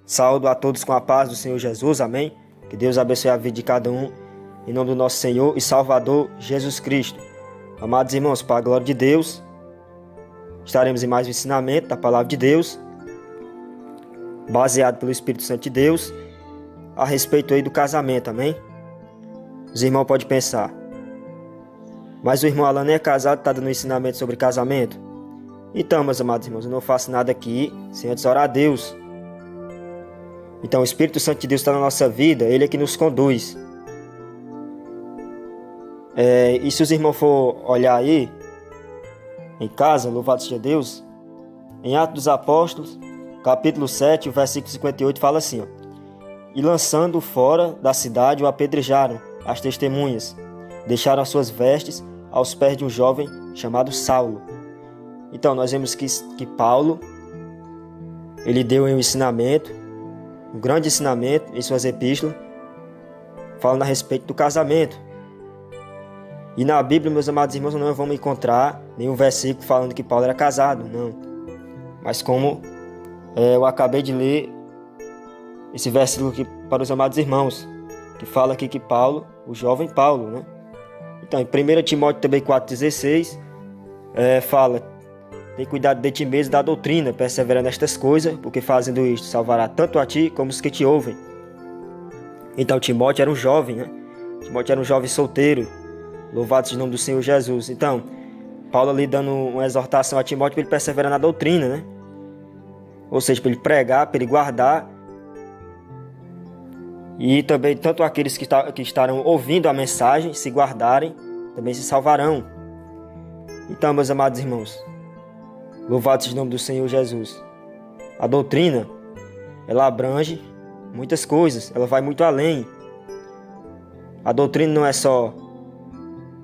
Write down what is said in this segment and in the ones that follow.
Saúdo a todos com a paz do Senhor Jesus, amém? Que Deus abençoe a vida de cada um, em nome do nosso Senhor e Salvador Jesus Cristo. Amados irmãos, para a glória de Deus, estaremos em mais um ensinamento da Palavra de Deus, baseado pelo Espírito Santo de Deus, a respeito aí do casamento, amém? Os irmãos podem pensar, mas o irmão Alan nem é casado, está dando um ensinamento sobre casamento? Então, meus amados irmãos, eu não faço nada aqui sem antes orar a Deus. Então, o Espírito Santo de Deus está na nossa vida, Ele é que nos conduz. E se os irmãos for olhar aí, em casa, louvado seja Deus, em Atos dos Apóstolos, capítulo 7, o versículo 58, fala assim, ó: E lançando fora da cidade, o apedrejaram, as testemunhas, deixaram as suas vestes aos pés de um jovem chamado Saulo. Então, nós vemos que Paulo, ele deu um ensinamento, um grande ensinamento em suas epístolas, falando a respeito do casamento. E na Bíblia, meus amados irmãos, não vamos encontrar nenhum versículo falando que Paulo era casado, não. Mas como eu acabei de ler esse versículo aqui para os amados irmãos, que fala aqui que Paulo, o jovem Paulo, né? Então, em 1 Timóteo também 4,16, fala: tem cuidado de ti mesmo da doutrina, persevera nestas coisas, porque fazendo isto salvará tanto a ti como os que te ouvem. Então Timóteo era um jovem, né? Timóteo era um jovem solteiro, louvado seja o nome do Senhor Jesus. Então, Paulo ali dando uma exortação a Timóteo para ele perseverar na doutrina, né? Ou seja, para ele pregar, para ele guardar. E também tanto aqueles que estarão ouvindo a mensagem, se guardarem, também se salvarão. Então, meus amados irmãos, louvado seja o nome do Senhor Jesus. A doutrina, ela abrange muitas coisas, ela vai muito além. A doutrina não é só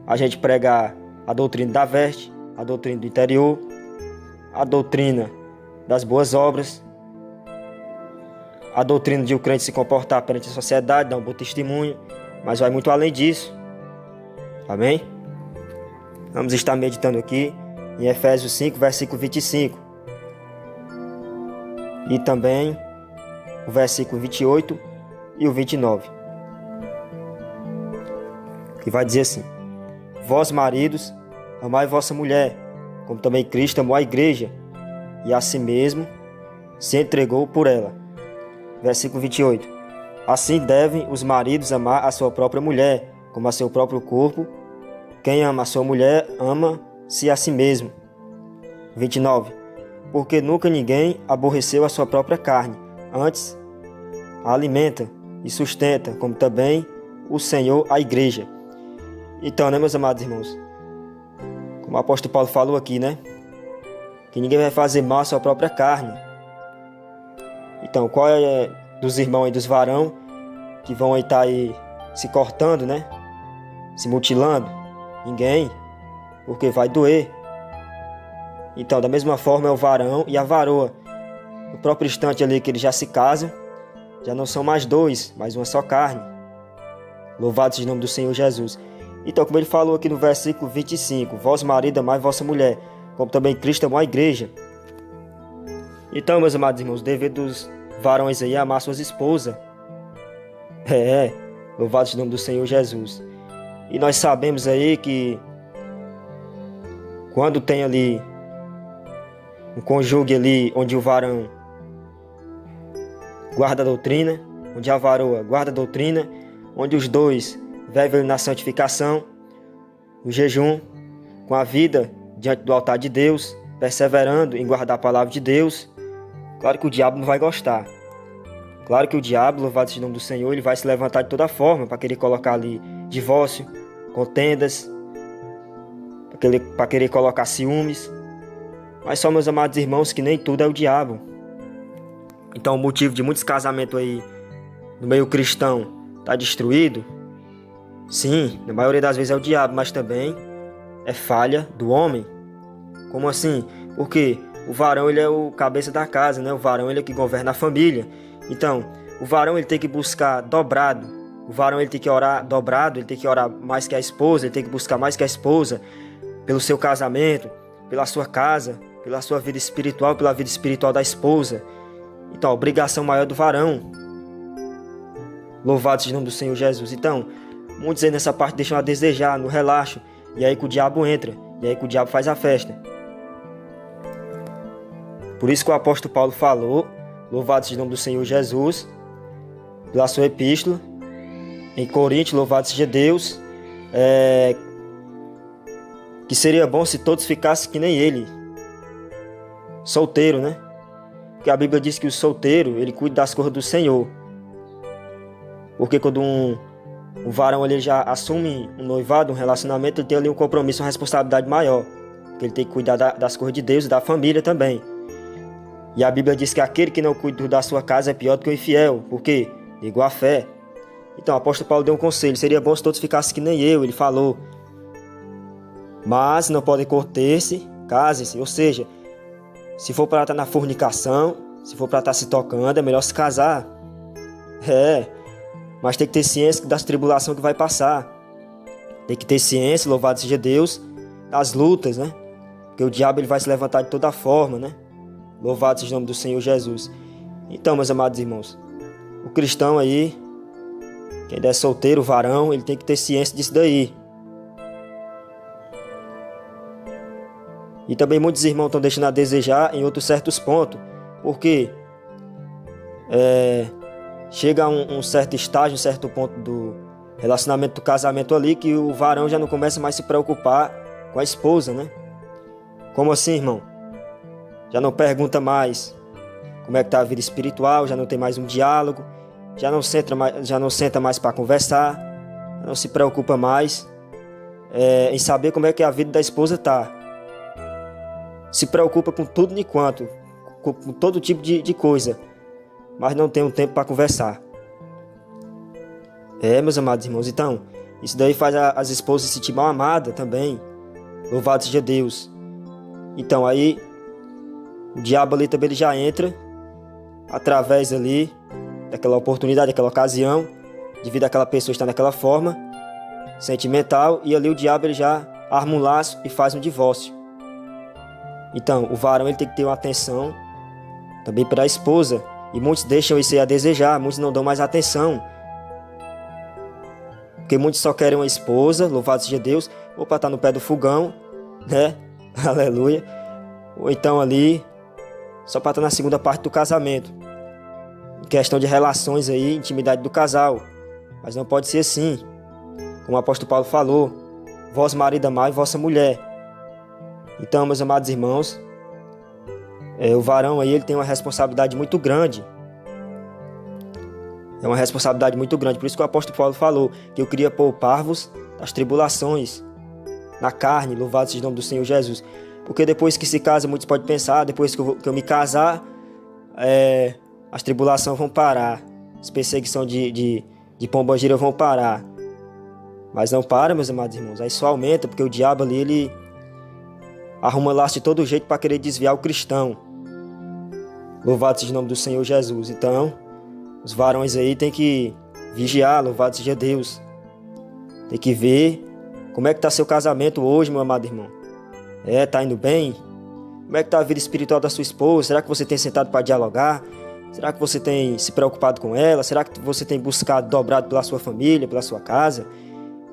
a gente pregar a doutrina da veste, a doutrina do interior, a doutrina das boas obras, a doutrina de o crente se comportar perante a sociedade, dar um bom testemunho, mas vai muito além disso. Amém? Vamos estar meditando aqui em Efésios 5, versículo 25. E também o versículo 28 e o 29. Que vai dizer assim: Vós, maridos, amai vossa mulher, como também Cristo amou a igreja, e a si mesmo se entregou por ela. Versículo 28. Assim devem os maridos amar a sua própria mulher, como a seu próprio corpo. Quem ama a sua mulher, ama-se a si mesmo. 29. Porque nunca ninguém aborreceu a sua própria carne, antes a alimenta e sustenta, como também o Senhor a igreja. Então, né, meus amados irmãos? Como o apóstolo Paulo falou aqui, né? Que ninguém vai fazer mal à sua própria carne. Então, qual é dos irmãos e dos varão que vão estar aí se cortando, né? Se mutilando? Ninguém, porque vai doer. Então, da mesma forma é o varão e a varoa. No próprio instante ali que eles já se casam, já não são mais dois, mas uma só carne. Louvado seja o nome do Senhor Jesus. Então, como ele falou aqui no versículo 25, Vós, marido, amai vossa mulher, como também Cristo amou a igreja. Então, meus amados irmãos, o dever dos varões aí é amar suas esposas. Louvado seja o nome do Senhor Jesus. E nós sabemos aí que quando tem ali um cônjuge ali onde o varão guarda a doutrina, onde a varoa guarda a doutrina, onde os dois vivem na santificação, no jejum, com a vida diante do altar de Deus, perseverando em guardar a palavra de Deus, claro que o diabo não vai gostar. Claro que o diabo, louvado seja o nome do Senhor, ele vai se levantar de toda forma para querer colocar ali divórcio, contendas, para querer colocar ciúmes. Mas só, meus amados irmãos, que nem tudo é o diabo. Então o motivo de muitos casamentos aí no meio cristão está destruído, sim, na maioria das vezes é o diabo, mas também é falha do homem. Como assim? Porque o varão, ele é o cabeça da casa, né? O varão, ele é que governa a família. Então, o varão, ele tem que buscar dobrado. O varão, ele tem que orar dobrado, ele tem que orar mais que a esposa, ele tem que buscar mais que a esposa pelo seu casamento, pela sua casa, pela sua vida espiritual, pela vida espiritual da esposa. Então, a obrigação maior do varão. Louvado seja o nome do Senhor Jesus. Então, muitos aí nessa parte deixam a desejar, no relaxo. E aí que o diabo entra. E aí que o diabo faz a festa. Por isso que o apóstolo Paulo falou, louvado seja o nome do Senhor Jesus, pela sua epístola, em Coríntios, louvado seja Deus, que seria bom se todos ficassem que nem ele, solteiro, né? Porque a Bíblia diz que o solteiro, ele cuida das coisas do Senhor. Porque quando um varão ele já assume um noivado, um relacionamento, ele tem ali um compromisso, uma responsabilidade maior. Porque ele tem que cuidar das coisas de Deus e da família também. E a Bíblia diz que aquele que não cuida da sua casa é pior do que o infiel. Por quê? Negou a fé. Então o apóstolo Paulo deu um conselho. Seria bom se todos ficassem que nem eu. Ele falou. Mas não podem corter-se, casem-se. Ou seja, se for para estar na fornicação, se for para estar se tocando, é melhor se casar. Mas tem que ter ciência das tribulações que vai passar. Tem que ter ciência, louvado seja Deus, das lutas, né? Porque o diabo ele vai se levantar de toda forma, né? Louvado seja o nome do Senhor Jesus. Então, meus amados irmãos, o cristão aí, quem é solteiro, varão, ele tem que ter ciência disso daí. E também muitos irmãos estão deixando a desejar em outros certos pontos. Porque chega a um certo estágio, um certo ponto do relacionamento, do casamento ali, que o varão já não começa mais a se preocupar com a esposa, né? Como assim, irmão? Já não pergunta mais como é que está a vida espiritual, já não tem mais um diálogo, já não senta mais para conversar, não se preocupa mais em saber como é que a vida da esposa está. Se preocupa com tudo e quanto, com todo tipo de coisa, mas não tem um tempo para conversar. Meus amados irmãos, então, isso daí faz as esposas se sentir mal amadas também. Louvado seja Deus. Então, aí, o diabo ali também ele já entra, através ali, daquela oportunidade, daquela ocasião, devido àquela pessoa estar naquela forma, sentimental, e ali o diabo ele já arma um laço e faz um divórcio. Então, o varão ele tem que ter uma atenção também para a esposa. E muitos deixam isso aí a desejar, muitos não dão mais atenção. Porque muitos só querem uma esposa, louvado seja Deus, ou para estar no pé do fogão, né? Aleluia. Ou então ali, só para estar na segunda parte do casamento. Em questão de relações aí, intimidade do casal. Mas não pode ser assim. Como o apóstolo Paulo falou, vós marido amai vossa mulher. Então, meus amados irmãos, o varão aí ele tem uma responsabilidade muito grande. É uma responsabilidade muito grande. Por isso que o apóstolo Paulo falou que eu queria poupar-vos das tribulações na carne, louvado seja o nome do Senhor Jesus. Porque depois que se casa, muitos podem pensar, depois que eu me casar, as tribulações vão parar. As perseguições de pombagira vão parar. Mas não para, meus amados irmãos. Aí só aumenta, porque o diabo ali, ele arruma laço de todo jeito para querer desviar o cristão. Louvado seja o nome do Senhor Jesus. Então, os varões aí tem que vigiar, louvado seja Deus. Tem que ver como é que está seu casamento hoje, meu amado irmão. Tá indo bem? Como é que está a vida espiritual da sua esposa? Será que você tem sentado para dialogar? Será que você tem se preocupado com ela? Será que você tem buscado dobrado pela sua família, pela sua casa?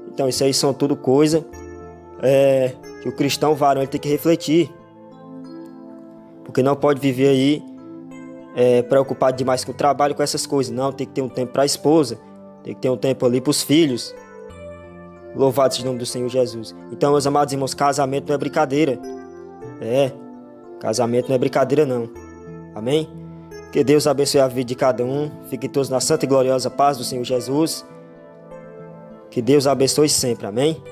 Então, isso aí são tudo coisa que o cristão varão ele tem que refletir. Porque não pode viver aí preocupado demais com o trabalho, com essas coisas. Não, tem que ter um tempo para a esposa. Tem que ter um tempo ali para os filhos. Louvado seja o nome do Senhor Jesus. Então, meus amados irmãos, casamento não é brincadeira. Casamento não é brincadeira não. Amém? Que Deus abençoe a vida de cada um. Fiquem todos na santa e gloriosa paz do Senhor Jesus. Que Deus abençoe sempre. Amém?